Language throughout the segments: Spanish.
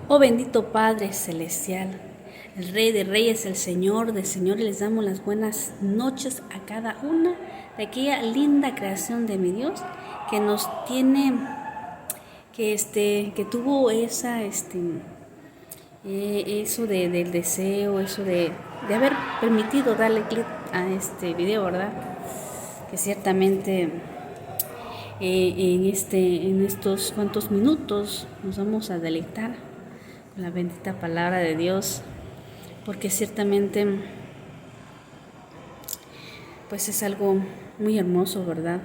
Oh bendito Padre Celestial, el Rey de Reyes, el Señor de Señores, les damos las buenas noches a cada una de aquella linda creación de mi Dios que nos tiene, que tuvo eso del deseo, eso de haber permitido darle clic a este video, ¿verdad? Que ciertamente en estos cuantos minutos nos vamos a deleitar con la bendita palabra de Dios, porque ciertamente pues es algo muy hermoso, ¿verdad?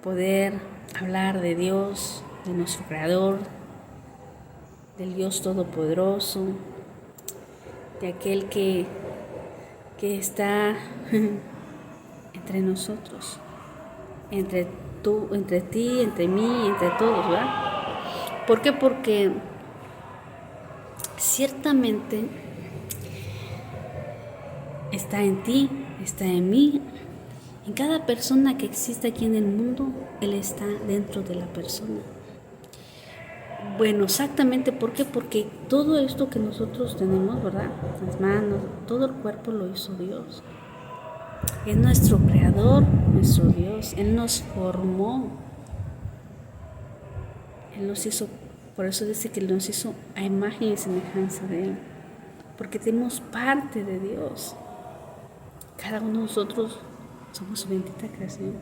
Poder hablar de Dios, de nuestro Creador, del Dios Todopoderoso, de aquel que está entre nosotros, entre ti, entre mí, entre todos, ¿verdad? ¿Por qué? Porque ciertamente está en ti, está en mí, en cada persona que existe aquí en el mundo, Él está dentro de la persona. Bueno, exactamente, ¿por qué? Porque todo esto que nosotros tenemos, ¿verdad? Las manos, todo el cuerpo lo hizo Dios. Es nuestro Creador, nuestro Dios. Él nos formó. Él nos hizo, por eso dice que Él nos hizo a imagen y semejanza de Él. Porque tenemos parte de Dios. Cada uno de nosotros somos su bendita creación.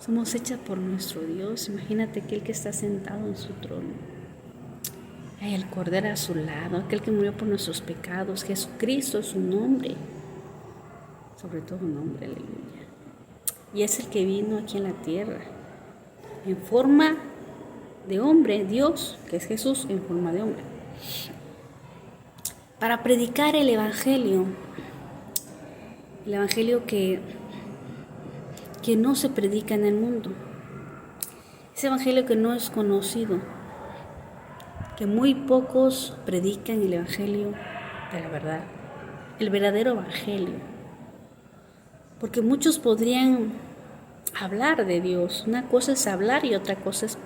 Somos hechas por nuestro Dios. Imagínate aquel que está sentado en su trono. Hay el Cordero a su lado, aquel que murió por nuestros pecados. Jesucristo es su nombre. Sobre todo nombre, aleluya. Y es el que vino aquí en la tierra. En forma de hombre, Dios, que es Jesús, en forma de hombre. Para predicar el Evangelio. El Evangelio que no se predica en el mundo. Ese Evangelio que no es conocido, que muy pocos predican el Evangelio de la verdad, el verdadero Evangelio. Porque muchos podrían hablar de Dios. Una cosa es hablar y otra cosa es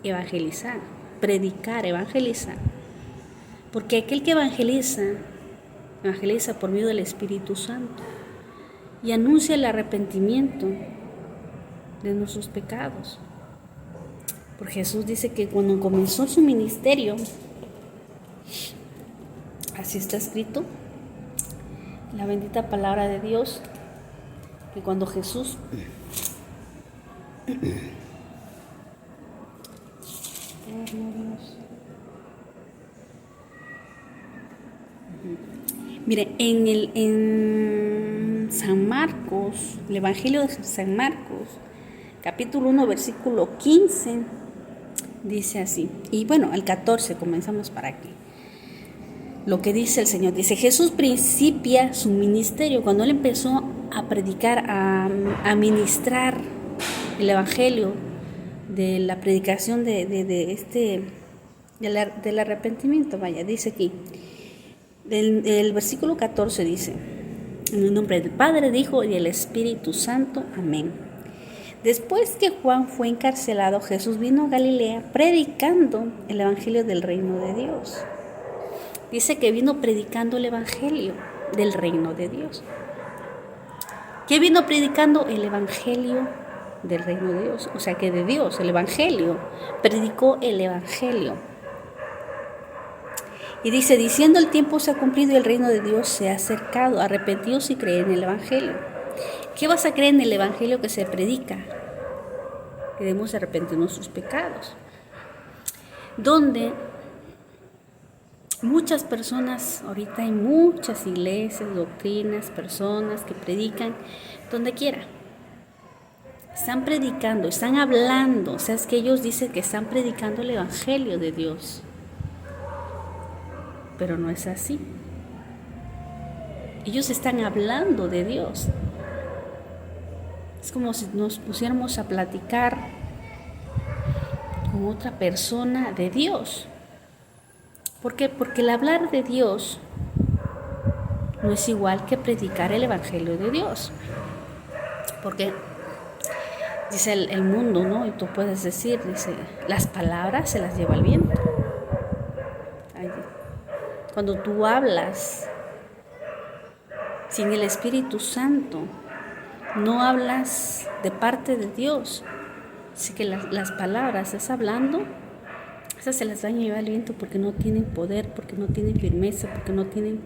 evangelizar, predicar, evangelizar. Porque aquel que evangeliza por medio del Espíritu Santo. Y anuncia el arrepentimiento de nuestros pecados. Porque Jesús dice que cuando comenzó su ministerio, así está escrito, la bendita palabra de Dios, que cuando Jesús mire, en San Marcos, el Evangelio de San Marcos, capítulo 1, versículo 15, dice así. Y bueno, el 14, comenzamos para aquí. Lo que dice el Señor, dice, Jesús principia su ministerio cuando Él empezó a predicar, a ministrar el Evangelio de la predicación del arrepentimiento. Vaya, dice aquí. El versículo 14 dice, en el nombre del Padre, del Hijo y del Espíritu Santo. Amén. Después que Juan fue encarcelado, Jesús vino a Galilea predicando el Evangelio del reino de Dios. Dice que vino predicando el Evangelio del reino de Dios. ¿Qué vino predicando? El Evangelio del reino de Dios. O sea que de Dios, el Evangelio. Predicó el Evangelio. Y dice, diciendo el tiempo se ha cumplido y el reino de Dios se ha acercado. Arrepentidos y creed en el Evangelio. ¿Qué vas a creer en el Evangelio que se predica? Que debemos arrepentir nuestros pecados. Donde muchas personas, ahorita hay muchas iglesias, doctrinas, personas que predican donde quiera. Están predicando, están hablando. O sea, es que ellos dicen que están predicando el Evangelio de Dios. Pero no es así. Ellos están hablando de Dios. Es como si nos pusiéramos a platicar con otra persona de Dios. ¿Por qué? Porque el hablar de Dios no es igual que predicar el Evangelio de Dios. ¿Por qué? Dice el mundo, ¿no? Y tú puedes decir, dice, las palabras se las lleva el viento. Cuando tú hablas sin el Espíritu Santo, no hablas de parte de Dios. Así que las palabras, estás hablando, esas se las van a llevar el viento porque no tienen poder, porque no tienen firmeza, porque no tienen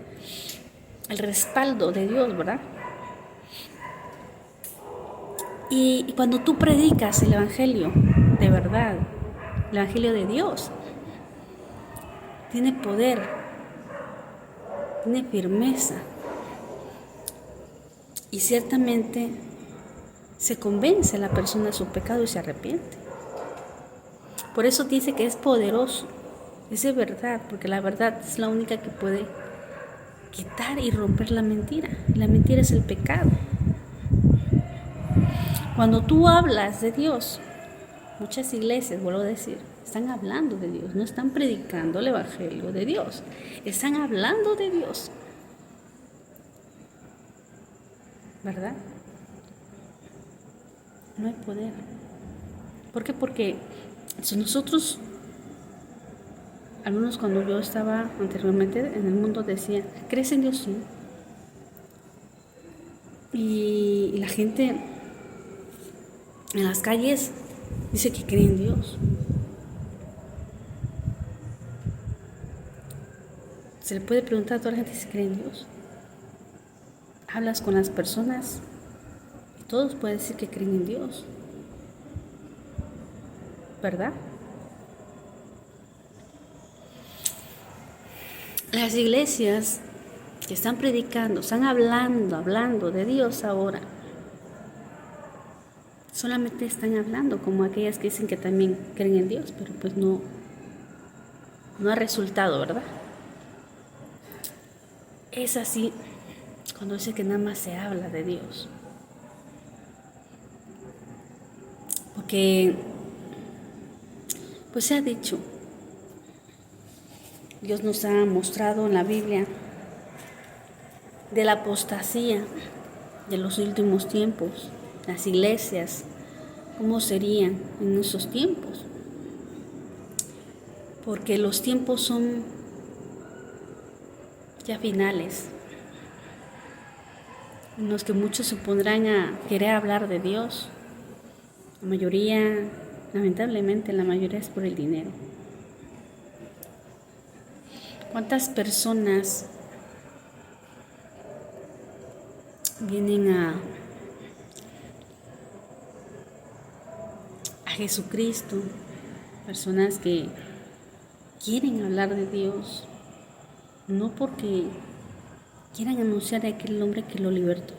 el respaldo de Dios, ¿verdad? Y cuando tú predicas el Evangelio de verdad, el Evangelio de Dios, tiene poder, tiene firmeza. Y ciertamente se convence a la persona de su pecado y se arrepiente. Por eso dice que es poderoso, es de verdad, porque la verdad es la única que puede quitar y romper la mentira. Y la mentira es el pecado. Cuando tú hablas de Dios, muchas iglesias, vuelvo a decir, están hablando de Dios, no están predicando el Evangelio de Dios, están hablando de Dios. ¿Verdad? No hay poder. ¿Por qué? Porque si nosotros, al menos cuando yo estaba anteriormente en el mundo, decía, ¿crees en Dios? Sí. Y la gente en las calles dice que cree en Dios. Se le puede preguntar a toda la gente si cree en Dios. Hablas con las personas y todos pueden decir que creen en Dios. ¿Verdad? Las iglesias que están predicando, están hablando de Dios ahora, solamente están hablando como aquellas que dicen que también creen en Dios, pero pues no ha resultado, ¿verdad? Es así cuando dice que nada más se habla de Dios. Porque pues se ha dicho, Dios nos ha mostrado en la Biblia de la apostasía de los últimos tiempos, las iglesias, cómo serían en esos tiempos. Porque los tiempos son ya finales, en los que muchos se pondrán a querer hablar de Dios. La mayoría, lamentablemente, la mayoría es por el dinero. ¿Cuántas personas vienen a Jesucristo? Personas que quieren hablar de Dios, no porque quieran anunciar a aquel hombre que lo libertó,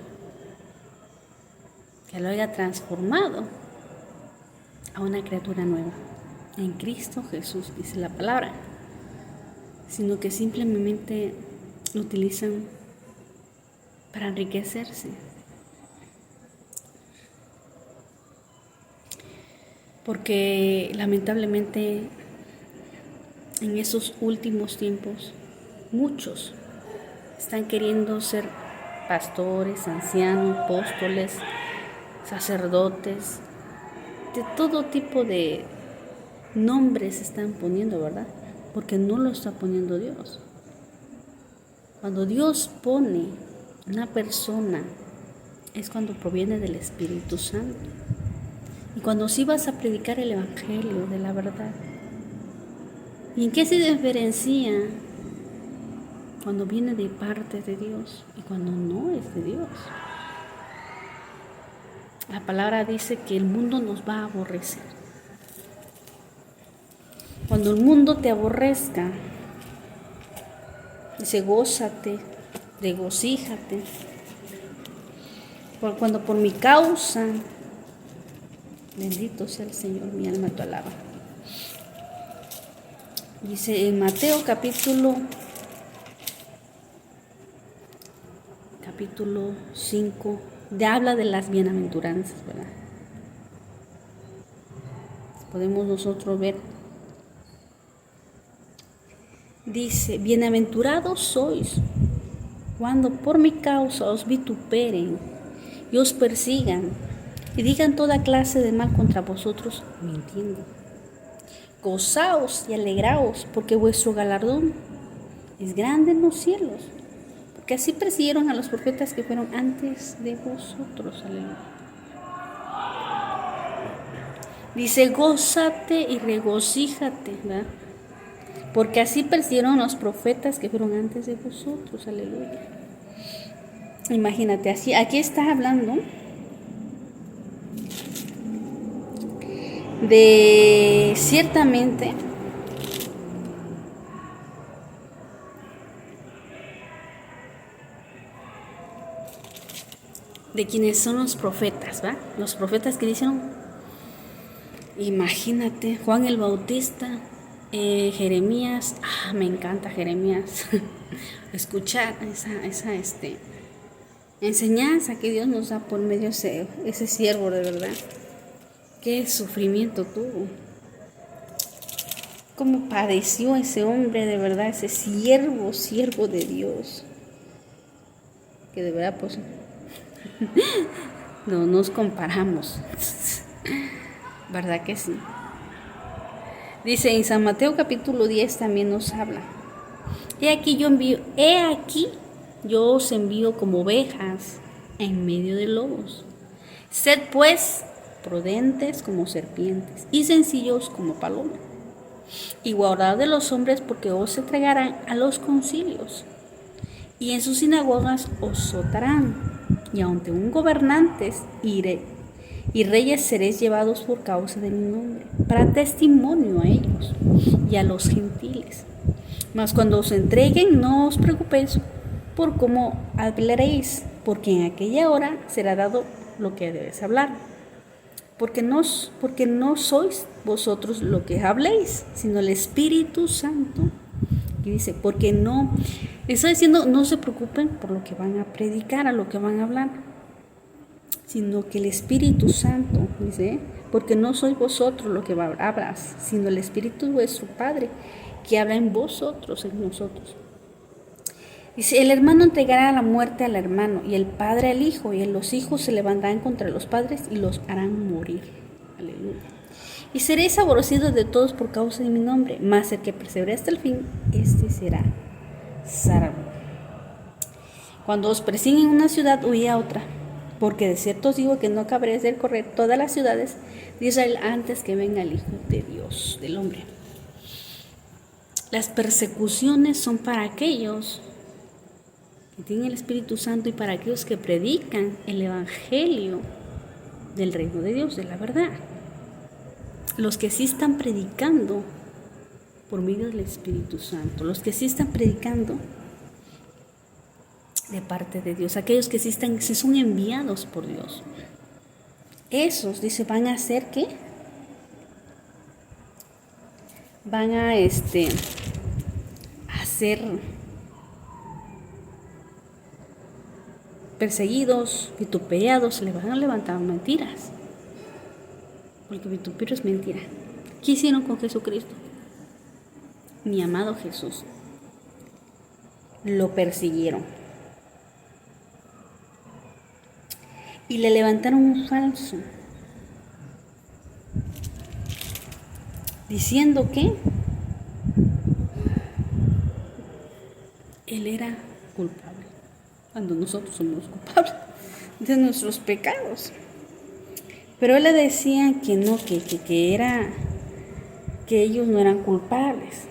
que lo haya transformado a una criatura nueva en Cristo Jesús, dice la palabra, sino que simplemente lo utilizan para enriquecerse. Porque lamentablemente en esos últimos tiempos muchos están queriendo ser pastores, ancianos, apóstoles, sacerdotes, de todo tipo de nombres están poniendo, ¿verdad? Porque no lo está poniendo Dios. Cuando Dios pone una persona es cuando proviene del Espíritu Santo. Y cuando sí vas a predicar el Evangelio de la verdad. ¿Y en qué se diferencia cuando viene de parte de Dios y cuando no es de Dios? La palabra dice que el mundo nos va a aborrecer. Cuando el mundo te aborrezca, dice, gózate, regocíjate. Cuando por mi causa, bendito sea el Señor, mi alma te alaba. Dice en Mateo capítulo 5, habla de las bienaventuranzas, ¿verdad? Podemos nosotros ver. Dice, bienaventurados sois cuando por mi causa os vituperen y os persigan y digan toda clase de mal contra vosotros, mintiendo. Gozaos y alegraos, porque vuestro galardón es grande en los cielos, porque así persiguieron a los profetas que fueron antes de vosotros. Aleluya. Dice, gózate y regocíjate, ¿verdad? Porque así persiguieron a los profetas que fueron antes de vosotros. Aleluya. Imagínate, así, aquí está hablando de ciertamente de quienes son los profetas, ¿va? Los profetas que dicen, imagínate, Juan el Bautista, Jeremías, me encanta Jeremías, escuchar esa enseñanza que Dios nos da por medio de ese siervo, de verdad. Qué sufrimiento tuvo, cómo padeció ese hombre, de verdad, ese siervo de Dios, que de verdad pues no nos comparamos, ¿verdad que sí? Dice en San Mateo capítulo 10 también nos habla, he aquí yo os envío como ovejas en medio de lobos. Sed pues prudentes como serpientes y sencillos como palomas. Y guardad de los hombres, porque os entregarán a los concilios, y en sus sinagogas os azotarán, y ante un gobernantes y reyes seréis llevados por causa de mi nombre, para testimonio a ellos y a los gentiles. Mas cuando os entreguen, no os preocupéis por cómo hablaréis, porque en aquella hora será dado lo que debes hablar. Porque no sois vosotros lo que habléis, sino el Espíritu Santo. Y dice, porque no, está diciendo, no se preocupen por lo que van a predicar, a lo que van a hablar, sino que el Espíritu Santo, dice, porque no sois vosotros lo que hablas, sino el Espíritu de vuestro Padre, que habla en vosotros, en nosotros. Dice, el hermano entregará a la muerte al hermano, y el padre al hijo, y los hijos se levantarán contra los padres y los harán morir. Aleluya. Y seréis aborrecidos de todos por causa de mi nombre, mas el que persevere hasta el fin, este será salvo. Cuando os persiguen una ciudad, huid a otra, porque de cierto os digo que no acabaréis de recorrer todas las ciudades de Israel antes que venga el Hijo de Dios, del hombre. Las persecuciones son para aquellos que tienen el Espíritu Santo y para aquellos que predican el Evangelio del reino de Dios, de la verdad. Los que sí están predicando por medio del Espíritu Santo, los que sí están predicando de parte de Dios, aquellos que sí son enviados por Dios. Esos, dice, van a hacer ¿qué? Van a ser perseguidos, vituperados, le van a levantar mentiras, porque vituperio es mentira. ¿Qué hicieron con Jesucristo? Mi amado Jesús, lo persiguieron y le levantaron un falso, diciendo que él era culpable, cuando nosotros somos culpables de nuestros pecados. Pero él le decía que no, que ellos no eran culpables.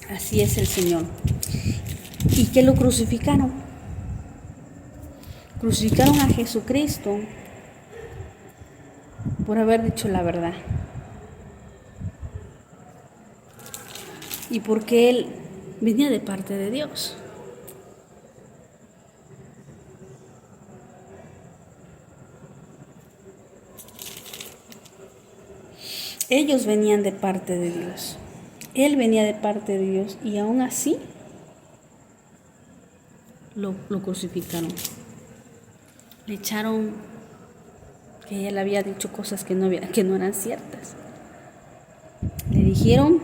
Así es el Señor. ¿Y qué lo crucificaron? Crucificaron a Jesucristo por haber dicho la verdad. Y porque Él venía de parte de Dios. Ellos venían de parte de Dios. Él venía de parte de Dios y aún así lo crucificaron. Le echaron que él había dicho cosas que no eran ciertas. Le dijeron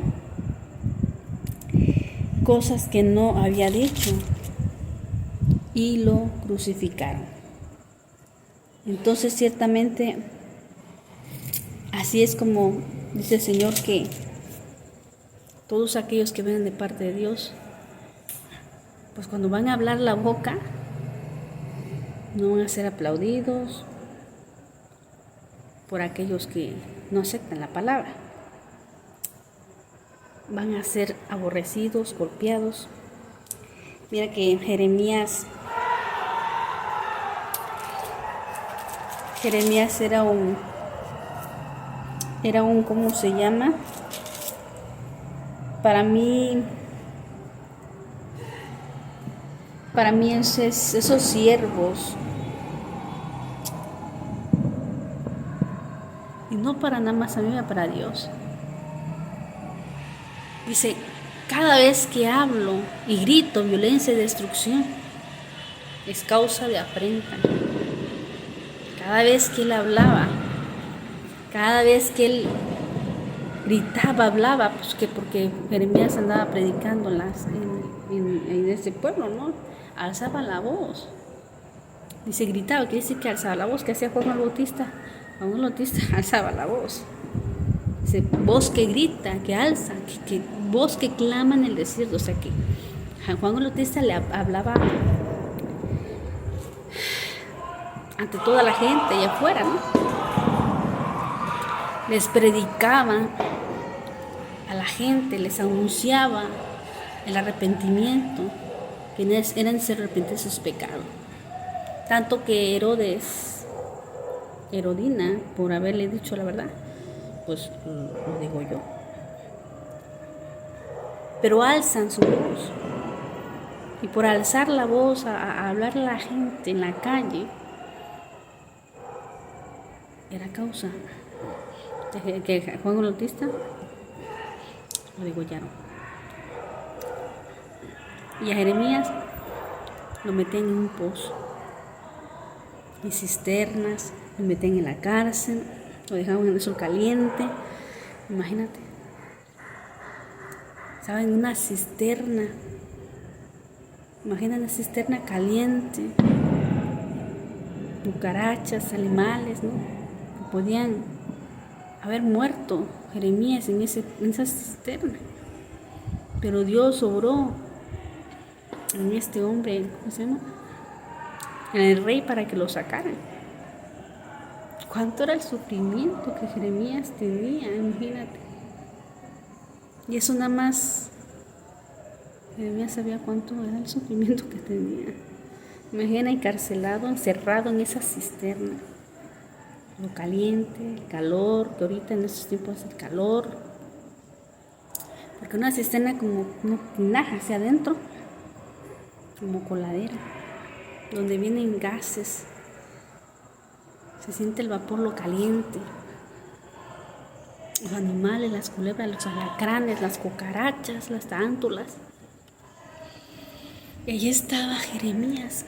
cosas que no había dicho. y lo crucificaron. Entonces ciertamente así es como dice el Señor, que todos aquellos que vienen de parte de Dios, pues cuando van a hablar la boca, no van a ser aplaudidos por aquellos que no aceptan la palabra. Van a ser aborrecidos, golpeados. Mira que Jeremías era un, ¿cómo se llama? Para mí esos siervos, y no para nada más a mí, para Dios. Dice, cada vez que hablo y grito violencia y destrucción, es causa de afrenta. Cada vez que él hablaba, cada vez que él gritaba, hablaba, pues que porque Jeremías andaba predicando en ese pueblo, ¿no? Alzaba la voz. Dice, gritaba, quiere decir que alzaba la voz. ¿Qué hacía Juan el Bautista? Juan el Bautista alzaba la voz. Dice, voz que grita, que alza, que voz que clama en el desierto. O sea que Juan el Bautista le hablaba ante toda la gente allá afuera, ¿no? Les predicaba a la gente, les anunciaba el arrepentimiento, que eran se arrepentir de sus pecados. Tanto que Herodina, por haberle dicho la verdad, pues lo digo yo. Pero alzan su voz. Y por alzar la voz a hablar a la gente en la calle, era causa de que Juan el Bautista lo degollaron. Y a Jeremías lo metían en un pozo, en cisternas, lo metían en la cárcel, lo dejaban en el sol caliente. Imagínate, ¿saben? Una cisterna. Imagina una cisterna caliente, cucarachas, animales, ¿no? Podían haber muerto Jeremías en esa cisterna. Pero Dios obró en este hombre, ¿cómo se llama? En el rey, para que lo sacaran. ¿Cuánto era el sufrimiento que Jeremías tenía? Imagínate. Y eso nada más, Jeremías sabía cuánto era el sufrimiento que tenía. Imagina, encarcelado, encerrado en esa cisterna. Lo caliente, el calor, que ahorita en estos tiempos el calor. Porque una cisterna como una tinaja hacia adentro, como coladera, donde vienen gases, se siente el vapor, lo caliente. Los animales, las culebras, los alacranes, las cucarachas, las tárántulas. Y allí estaba Jeremías.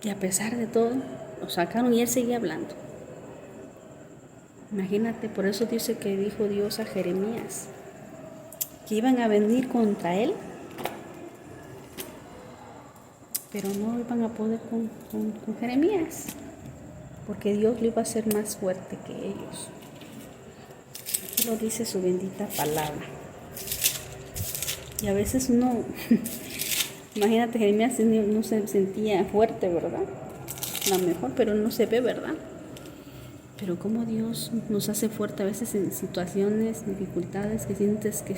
Y a pesar de todo, lo sacaron y él seguía hablando. Imagínate, por eso dice que dijo Dios a Jeremías que iban a venir contra él, pero no iban a poder con Jeremías, porque Dios lo iba a hacer más fuerte que ellos. Aquí lo dice su bendita palabra. Y a veces uno, imagínate, Jeremías no se sentía fuerte, ¿verdad? A lo mejor, pero no se ve, ¿verdad? Pero como Dios nos hace fuerte a veces en situaciones, dificultades, que sientes que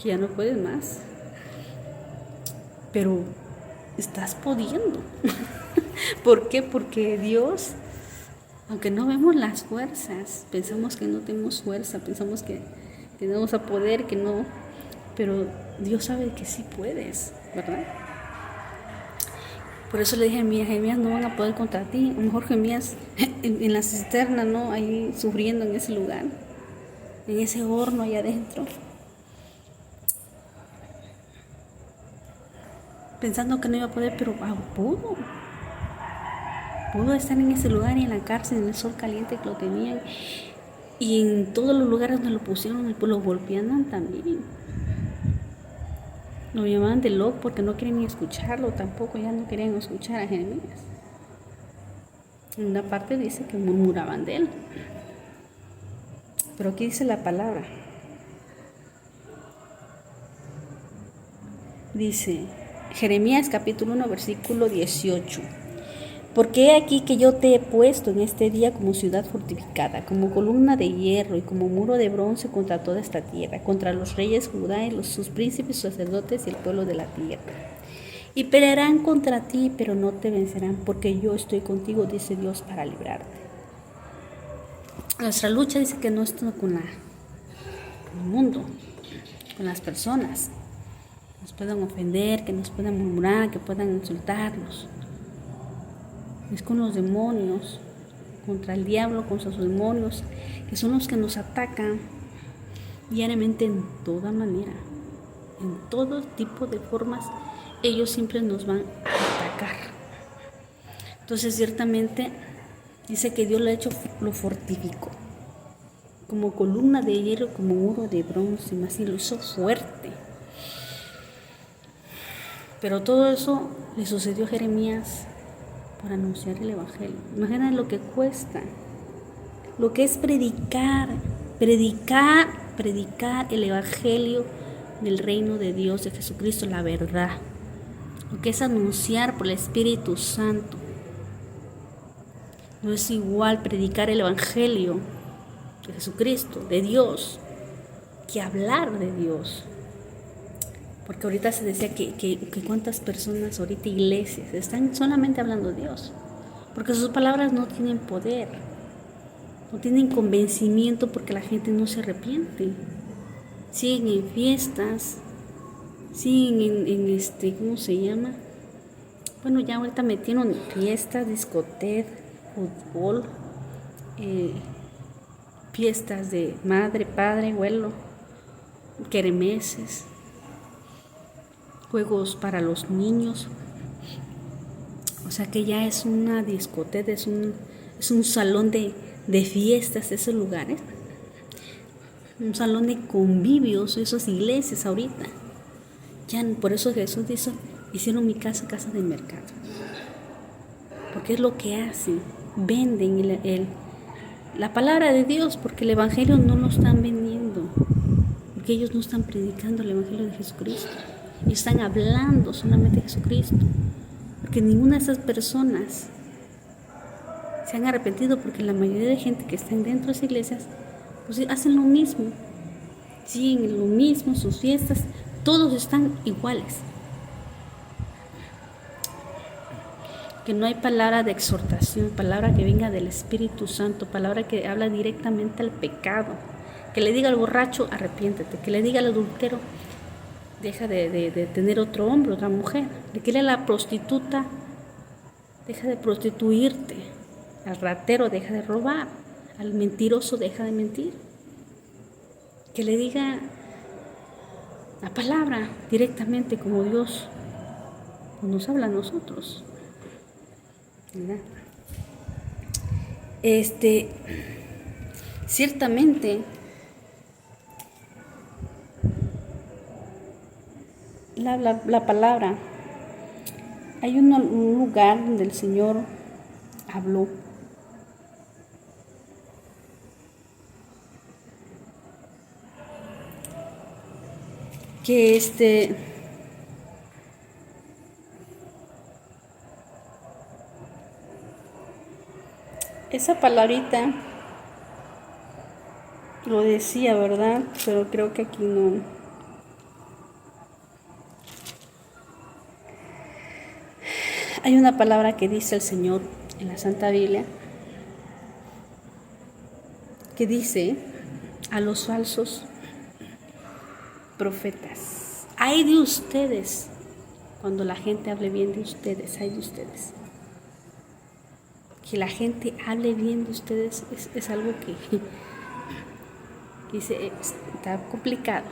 ya no puedes más. Pero estás pudiendo. ¿Por qué? Porque Dios, aunque no vemos las fuerzas, pensamos que no tenemos fuerza, pensamos que no vamos a poder, que no, pero Dios sabe que sí puedes, ¿verdad? Por eso le dije a Jeremías, no van a poder contra ti. A lo mejor Jeremías en la cisterna, ¿no? Ahí sufriendo en ese lugar, en ese horno allá adentro, pensando que no iba a poder, pero pudo estar en ese lugar y en la cárcel, en el sol caliente que lo tenían, y en todos los lugares donde lo pusieron, lo golpeaban también. Lo llamaban de loco porque no querían ni escucharlo tampoco, ya no querían escuchar a Jeremías. En una parte dice que murmuraban de él. Pero aquí dice la palabra. Dice Jeremías capítulo 1 versículo 18. Porque he aquí que yo te he puesto en este día como ciudad fortificada, como columna de hierro y como muro de bronce contra toda esta tierra, contra los reyes Judá y sus príncipes, sacerdotes y el pueblo de la tierra. Y pelearán contra ti, pero no te vencerán, porque yo estoy contigo, dice Dios, para librarte. Nuestra lucha dice que no es con el mundo, con las personas. Nos puedan ofender, que nos puedan murmurar, que puedan insultarnos. Es con los demonios, contra el diablo, contra sus demonios, que son los que nos atacan diariamente en toda manera, en todo tipo de formas. Ellos siempre nos van a atacar. Entonces, ciertamente, dice que Dios lo fortificó, como columna de hierro, como muro de bronce, más y lo hizo fuerte. Pero todo eso le sucedió a Jeremías por anunciar el Evangelio. Imagínate lo que cuesta, lo que es predicar el Evangelio del reino de Dios, de Jesucristo, la verdad. Lo que es anunciar por el Espíritu Santo. No es igual predicar el Evangelio de Jesucristo, de Dios, que hablar de Dios. Porque ahorita se decía que cuántas personas, ahorita iglesias, están solamente hablando de Dios. Porque sus palabras no tienen poder, no tienen convencimiento porque la gente no se arrepiente. Siguen en fiestas, siguen en ¿cómo se llama? Bueno, ya ahorita metieron fiestas, discotecas, fútbol, fiestas de madre, padre, abuelo, kermeses, juegos para los niños. O sea que ya es una discoteca, es un salón de fiestas, esos lugares. Un salón de convivios, esas iglesias ahorita. Ya por eso Jesús dice, hicieron mi casa de mercado. Porque es lo que hacen, venden la palabra de Dios, porque el Evangelio no lo están vendiendo. Porque ellos no están predicando el Evangelio de Jesucristo. Ellos están hablando solamente de Jesucristo. Porque ninguna de esas personas se han arrepentido, porque la mayoría de gente que están dentro de esas iglesias pues hacen lo mismo, siguen lo mismo, sus fiestas, todos están iguales. Que no hay palabra de exhortación, palabra que venga del Espíritu Santo, palabra que habla directamente al pecado, que le diga al borracho, arrepiéntete, que le diga al adúltero, deja de tener otro hombre, otra mujer, que le diga a la prostituta, deja de prostituirte, al ratero, deja de robar, al mentiroso, deja de mentir. Que le diga la palabra directamente como Dios nos habla a nosotros, ¿verdad? Ciertamente la palabra, hay un lugar donde el Señor habló. Que esa palabrita lo decía, ¿verdad? Pero creo que aquí no. Hay una palabra que dice el Señor en la Santa Biblia, que dice a los falsos profetas: ay de ustedes, cuando la gente hable bien de ustedes, ay de ustedes. Que la gente hable bien de ustedes es algo que dice, está complicado.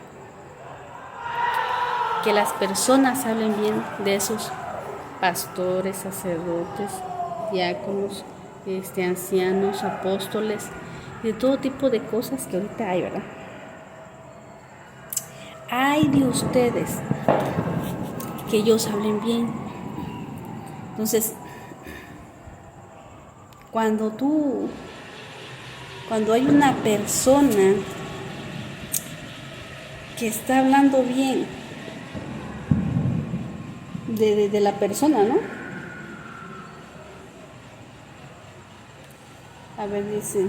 Que las personas hablen bien de esos pastores, sacerdotes, diáconos, ancianos, apóstoles, de todo tipo de cosas que ahorita hay, ¿verdad? Ay de ustedes, que ellos hablen bien. Entonces, cuando hay una persona que está hablando bien de la persona, ¿no? A ver, dice.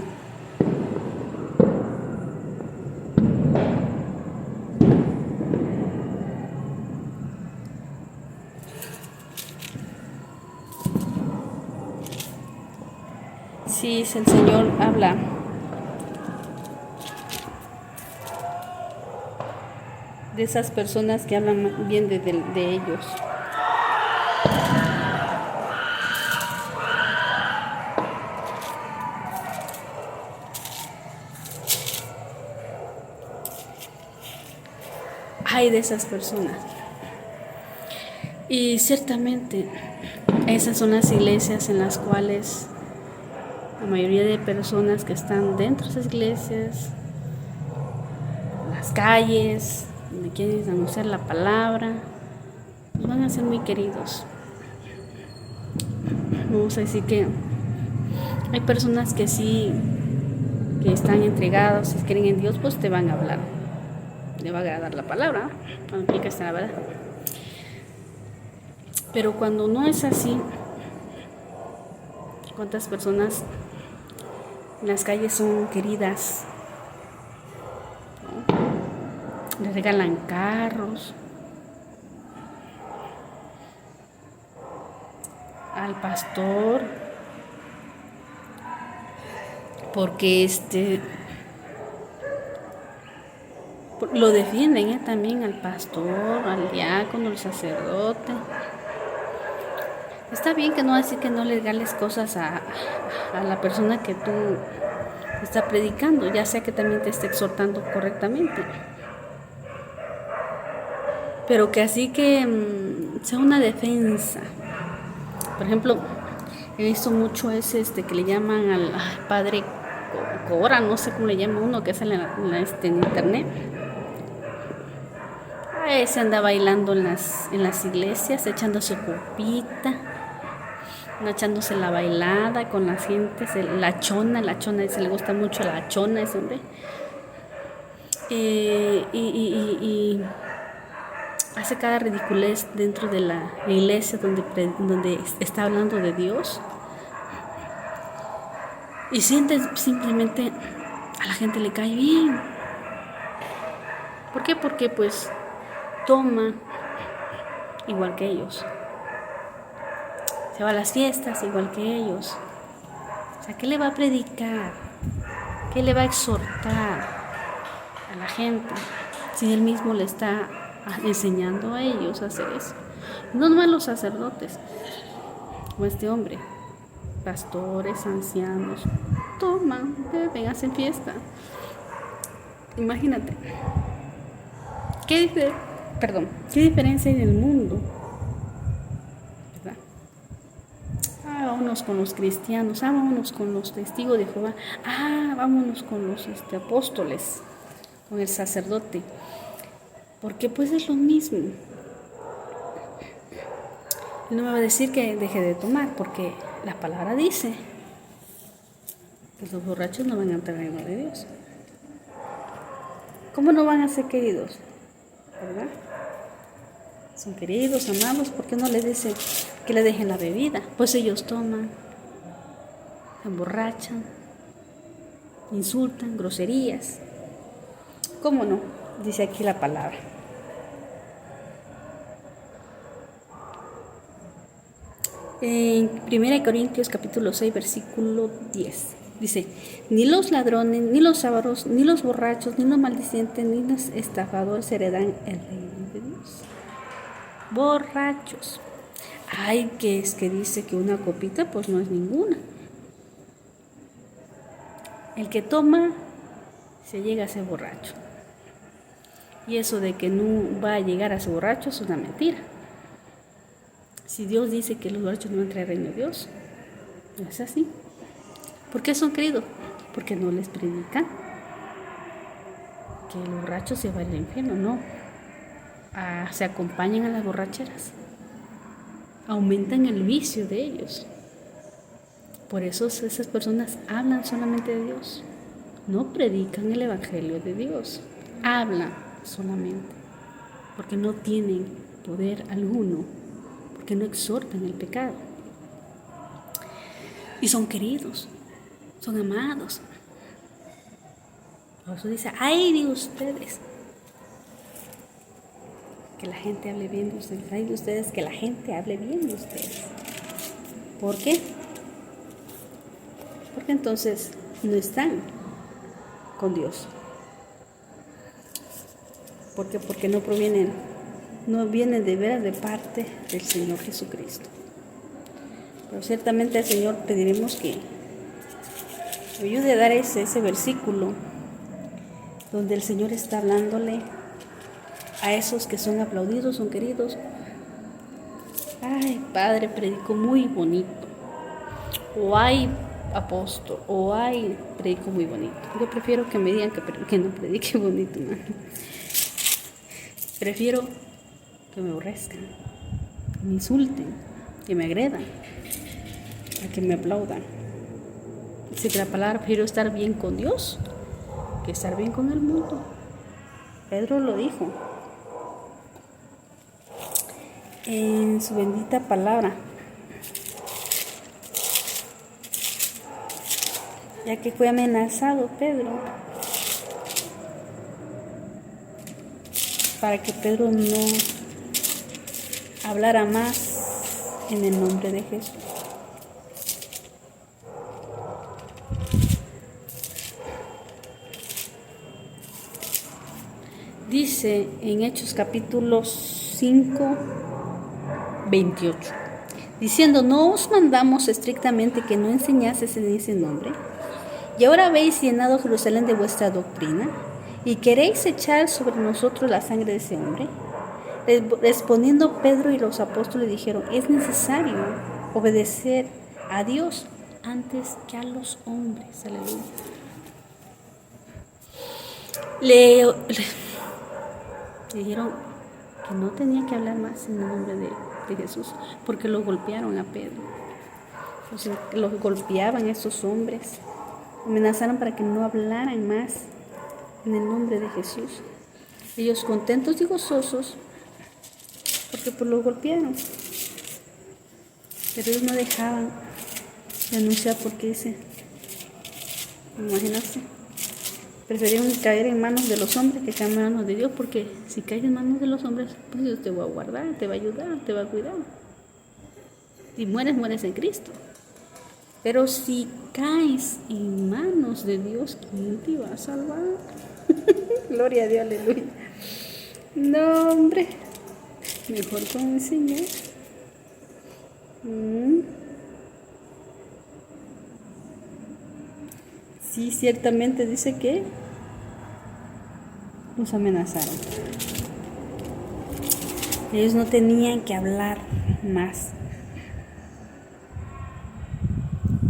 Sí, el Señor habla de esas personas que hablan bien de ellos. Hay de esas personas. Y ciertamente esas son las iglesias en las cuales la mayoría de personas que están dentro de esas iglesias, las calles, donde quieren anunciar la palabra, pues van a ser muy queridos. Vamos a decir que hay personas que sí, que están entregados, si creen en Dios, pues te van a hablar, le va a agradar la palabra, aunque está la verdad. Pero cuando no es así, ¿cuántas personas en las calles son queridas? ¿No? Les regalan carros al pastor, porque lo defienden también al pastor, al diácono, al sacerdote. Está bien que no decir que no le regales cosas a la persona que tú está predicando, ya sea que también te esté exhortando correctamente, pero que así que sea una defensa. Por ejemplo, he visto mucho ese que le llaman al padre Cora, no sé cómo le llama uno que sale en internet. Se anda bailando en las iglesias, echando su copita, echándose la bailada con las gentes, la chona, ese le gusta mucho la chona, ese hombre. Y hace cada ridiculez dentro de la iglesia donde está hablando de Dios. Y simplemente a la gente le cae bien. ¿Por qué? Porque pues toma igual que ellos. Se va a las fiestas igual que ellos. O sea, ¿qué le va a predicar? ¿Qué le va a exhortar a la gente si él mismo le está enseñando a ellos a hacer eso? No nomás los sacerdotes, como este hombre, pastores, ancianos, toman, beben, hacen fiesta. Imagínate, ¿qué diferencia hay en el mundo? ¿Verdad? Vámonos con los cristianos, vámonos con los testigos de Jehová, vámonos con los apóstoles, con el sacerdote, porque pues es lo mismo. No me va a decir que deje de tomar, porque la palabra dice que los borrachos no van a entrar en el reino de Dios. ¿Cómo no van a ser queridos? ¿Verdad? Son queridos, amados, ¿por qué no les dice que le dejen la bebida? Pues ellos toman, se emborrachan, insultan, groserías. ¿Cómo no? Dice aquí la palabra. En 1 Corintios capítulo 6, versículo 10. Dice, ni los ladrones, ni los ávaros, ni los borrachos, ni los maldicientes, ni los estafadores heredarán el reino de Dios. Borrachos. Ay, que es que dice que una copita, pues no es ninguna. El que toma se llega a ser borracho. Y eso de que no va a llegar a ser borracho es una mentira. Si Dios dice que los borrachos no entran al reino de Dios, no es así. ¿Por qué son queridos? Porque no les predican que el borracho se va al infierno, no. se acompañan a las borracheras, aumentan el vicio de ellos. Por eso esas personas hablan solamente de Dios, no predican el evangelio de Dios, hablan solamente, porque no tienen poder alguno, porque no exhortan el pecado. Y son queridos, son amados. Por eso dice, ay de ustedes, que la gente hable bien de ustedes, ay de ustedes, que la gente hable bien de ustedes. ¿Por qué? Porque entonces no están con Dios. ¿Por qué? Porque no vienen de veras de parte del Señor Jesucristo. Pero ciertamente al Señor pediremos que me ayude a dar ese versículo donde el Señor está hablándole a esos que son aplaudidos, son queridos. Ay, Padre, predico muy bonito. O ay, apóstol. O ay, predico muy bonito. Yo prefiero que me digan que no predique bonito, man. Prefiero que me aborrezcan, que me insulten, que me agredan, a que me aplaudan. Dice que la palabra, prefiero estar bien con Dios que estar bien con el mundo. Pedro lo dijo en su bendita palabra, ya que fue amenazado Pedro, para que Pedro no hablara más en el nombre de Jesús. Dice en Hechos capítulo 5, 28, diciendo, no os mandamos estrictamente que no enseñases en ese nombre, y ahora habéis llenado Jerusalén de vuestra doctrina, y queréis echar sobre nosotros la sangre de ese hombre. Respondiendo Pedro y los apóstoles dijeron, es necesario obedecer a Dios antes que a los hombres. Aleluya. Le dijeron que no tenía que hablar más en el nombre de Jesús, porque lo golpearon a Pedro. Entonces, los golpeaban estos hombres, amenazaron para que no hablaran más en el nombre de Jesús. Ellos contentos y gozosos, porque pues los golpearon. Pero ellos no dejaban de anunciar, porque dice, imagínate, preferían caer en manos de los hombres que caer en manos de Dios, porque si caes en manos de los hombres, pues Dios te va a guardar, te va a ayudar, te va a cuidar. Si mueres, mueres en Cristo. Pero si caes en manos de Dios, ¿quién te va a salvar? Gloria a Dios, aleluya. No, hombre, mejor con el Señor. Sí, ciertamente dice que nos amenazaron. Ellos no tenían que hablar más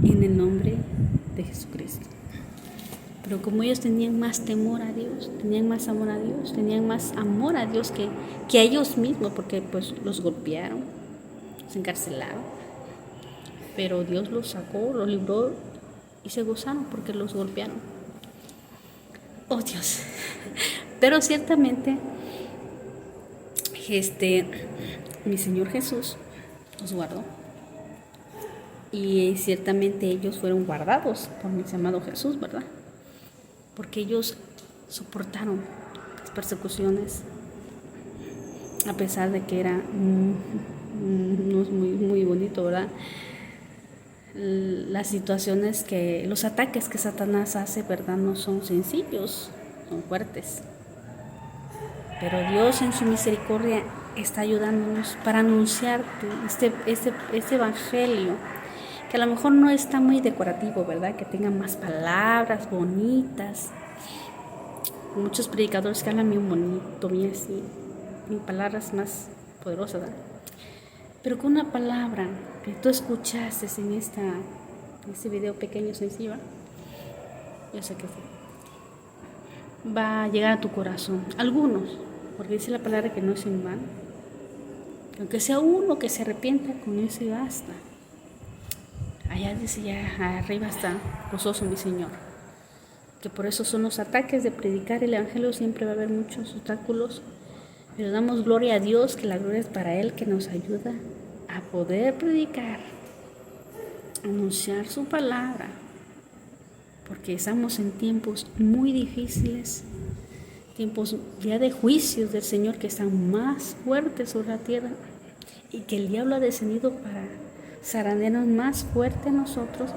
en el nombre de Jesucristo. Pero como ellos tenían más temor a Dios, tenían más amor a Dios, tenían más amor a Dios que a ellos mismos, porque pues los golpearon, los encarcelaron. Pero Dios los sacó, los libró y se gozaron porque los golpearon. Oh Dios. Pero ciertamente, mi Señor Jesús los guardó. Y ciertamente ellos fueron guardados por mi amado Jesús, ¿verdad? Porque ellos soportaron las persecuciones, a pesar de que era no es muy bonito, ¿verdad? Las situaciones los ataques que Satanás hace, ¿verdad? No son sencillos, son fuertes. Pero Dios en su misericordia está ayudándonos para anunciarte este evangelio, que a lo mejor no está muy decorativo, ¿verdad? Que tenga más palabras bonitas. Muchos predicadores que hablan bien bonito, bien así, bien palabras más poderosas, ¿verdad? Pero con una palabra que tú escuchaste en este video pequeño, sencillo, yo sé que sí, va a llegar a tu corazón. Algunos, porque dice la palabra que no es en vano. Aunque sea uno que se arrepienta, con eso y basta. Allá dice, ya arriba está gozoso mi Señor. Que por eso son los ataques de predicar el Evangelio, siempre va a haber muchos obstáculos, pero damos gloria a Dios, que la gloria es para Él, que nos ayuda a poder predicar, anunciar su palabra, porque estamos en tiempos muy difíciles, tiempos ya de juicios del Señor que están más fuertes sobre la tierra, y que el diablo ha descendido para zarandearnos más fuerte a nosotros.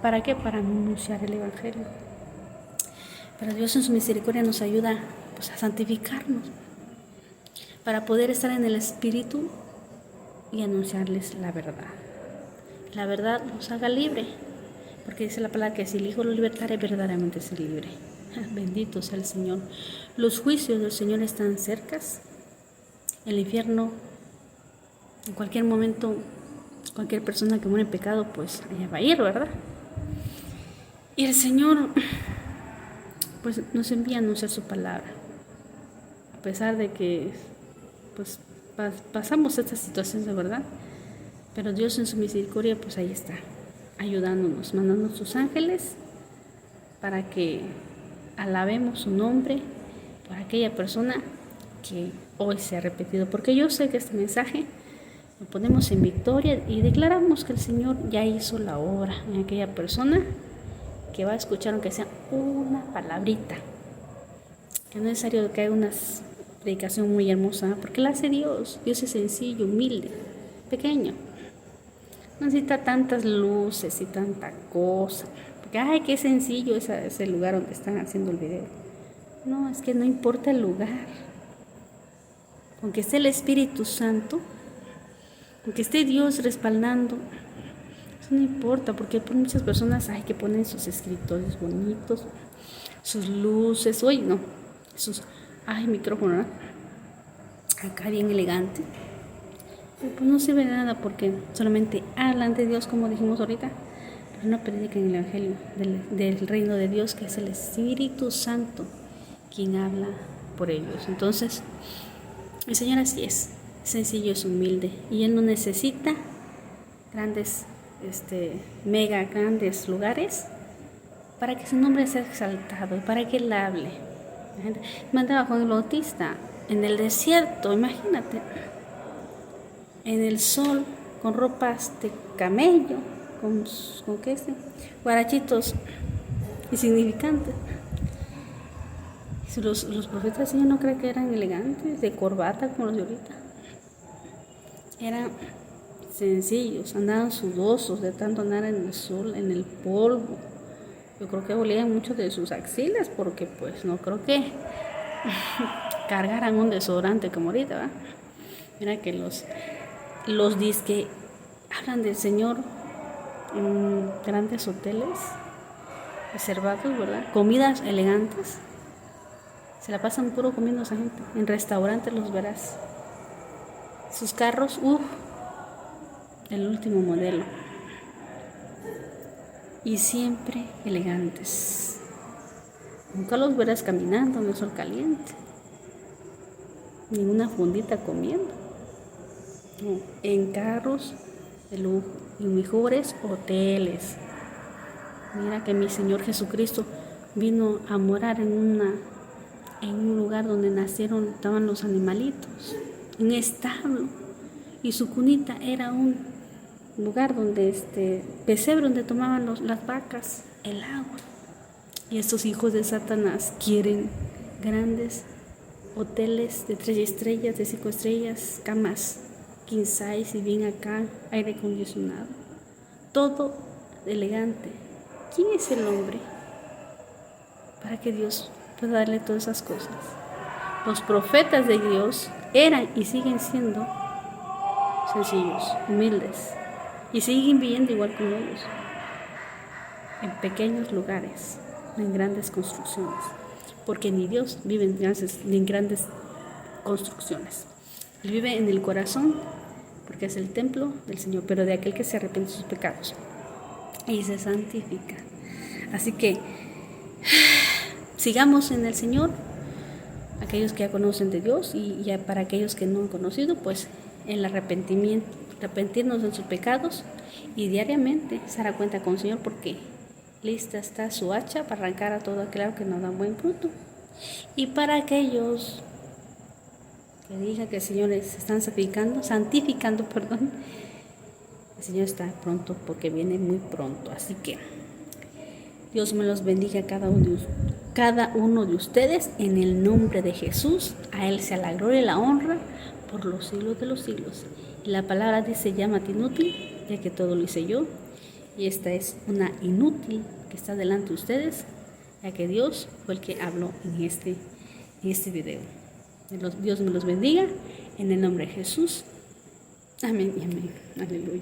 ¿Para qué? Para anunciar el Evangelio. Pero Dios en su misericordia nos ayuda pues, a santificarnos, para poder estar en el Espíritu y anunciarles la verdad. La verdad nos haga libre, porque dice la palabra que si el Hijo lo libertare, verdaderamente es libre. Bendito sea el Señor. Los juicios del Señor están cercas. El infierno, en cualquier momento, cualquier persona que muere en pecado, pues allá va a ir, ¿verdad? Y el Señor pues nos envía a anunciar su palabra, a pesar de que pues pasamos estas situaciones, de verdad, pero Dios en su misericordia pues ahí está, ayudándonos, mandando sus ángeles para que alabemos su nombre por aquella persona que hoy se ha repetido, porque yo sé que este mensaje lo ponemos en victoria y declaramos que el Señor ya hizo la obra en aquella persona que va a escuchar, aunque sea una palabrita, que no es necesario que haga una predicación muy hermosa, porque la hace Dios. Dios es sencillo, humilde, pequeño, no necesita tantas luces y tanta cosa, porque ay, qué sencillo ese lugar donde están haciendo el video. No, es que no importa el lugar, aunque esté el Espíritu Santo, aunque esté Dios respaldando, eso no importa, porque por muchas personas hay que poner sus escritorios bonitos, sus luces, hoy no, sus, micrófono, ¿no? Acá bien elegante, pero pues no sirve de nada, porque solamente hablan de Dios, como dijimos ahorita, pero no predican el Evangelio del reino de Dios, que es el Espíritu Santo quien habla por ellos. Entonces, el Señor así es sencillo, es humilde, y Él no necesita grandes mega grandes lugares para que su nombre sea exaltado, para que Él hable. Mandaba a Juan el Bautista en el desierto, imagínate, en el sol, con ropas de camello, con qué es, guarachitos insignificantes. Los profetas, yo no creo que eran elegantes, de corbata como los de ahorita. Eran sencillos, andaban sudosos de tanto andar en el sol, en el polvo. Yo creo que olían mucho de sus axilas, porque pues no creo que cargaran un desodorante como ahorita, ¿verdad? Mira que los disque hablan del Señor en grandes hoteles reservados, ¿verdad? Comidas elegantes. Se la pasan puro comiendo esa gente. En restaurantes los verás. Sus carros, el último modelo. Y siempre elegantes. Nunca los verás caminando en el sol caliente. Ninguna fundita comiendo. No, en carros de lujo y mejores hoteles. Mira que mi Señor Jesucristo vino a morar en un lugar donde estaban los animalitos, un establo, y su cunita era un lugar donde pesebre donde tomaban las vacas el agua. Y estos hijos de Satanás quieren grandes hoteles de 3 estrellas, de 5 estrellas, camas king size y bien acá, aire acondicionado, todo elegante. ¿Quién es el hombre para que Dios pueda darle todas esas cosas? Los profetas de Dios eran y siguen siendo sencillos, humildes, y siguen viviendo igual que ellos, en pequeños lugares, no en grandes construcciones, porque ni Dios vive en grandes construcciones. Él vive en el corazón, porque es el templo del Señor, pero de aquel que se arrepiente de sus pecados y se santifica. Así que sigamos en el Señor. aquellos que ya conocen de Dios, y ya para aquellos que no han conocido, pues el arrepentimiento, arrepentirnos de sus pecados, y diariamente se dará cuenta con el Señor, porque lista está su hacha para arrancar a todo aquel que no da buen fruto. Y para aquellos que digan que el Señor se están santificando, el Señor está pronto, porque viene muy pronto. Así que Dios me los bendiga a cada uno de ustedes en el nombre de Jesús. A Él sea la gloria y la honra por los siglos de los siglos. Y la palabra dice: llámate inútil, ya que todo lo hice yo. Y esta es una inútil que está delante de ustedes, ya que Dios fue el que habló en este video. Dios me los bendiga en el nombre de Jesús. Amén y amén. Aleluya.